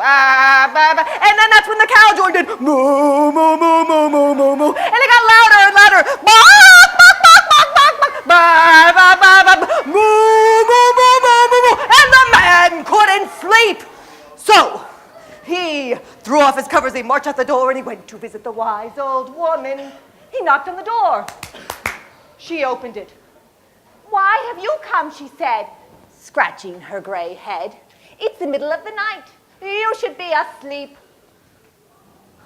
And then that's when the cow joined in. Moo, moo, moo, moo, moo, moo, moo. And it got louder and louder. Moo, moo, moo, moo, moo, moo. And the man couldn't sleep. So he threw off his covers, he marched out the door, and he went to visit the wise old woman. He knocked on the door. She opened it. Why have you come, she said, scratching her gray head. It's the middle of the night. You should be asleep.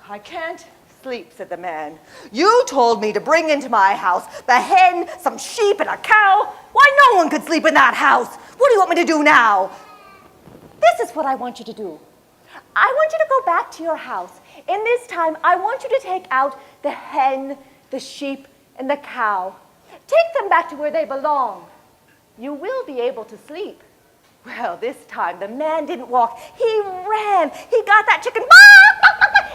I can't sleep, said the man. You told me to bring into my house the hen, some sheep, and a cow. Why, no one could sleep in that house. What do you want me to do now? This is what I want you to do. I want you to go back to your house. And this time, I want you to take out the hen, the sheep, and the cow. Take them back to where they belong. You will be able to sleep. Well, this time the man didn't walk. He ran. He got that chicken,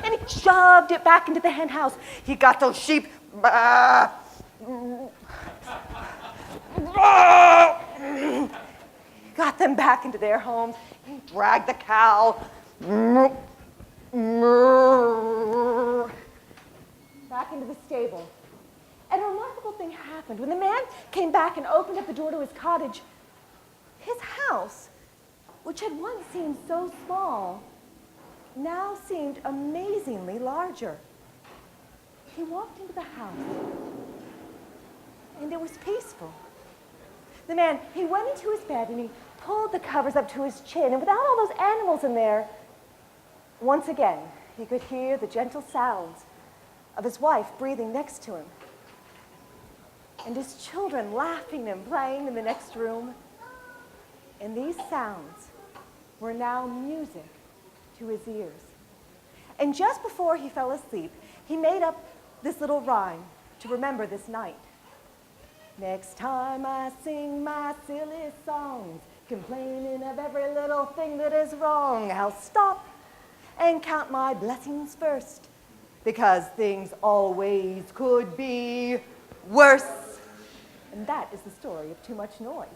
and he shoved it back into the hen house. He got those sheep, got them back into their homes. He dragged the cow back into the stable. And a remarkable thing happened. When the man came back and opened up the door to his cottage, his house, which had once seemed so small, now seemed amazingly larger. He walked into the house, and it was peaceful. The man, he went into his bed, and he pulled the covers up to his chin, and without all those animals in there, once again, he could hear the gentle sounds of his wife breathing next to him, and his children laughing and playing in the next room. And these sounds were now music to his ears. And just before he fell asleep, he made up this little rhyme to remember this night. Next time I sing my silly songs, complaining of every little thing that is wrong, I'll stop and count my blessings first, because things always could be worse. And that is the story of Too Much Noise.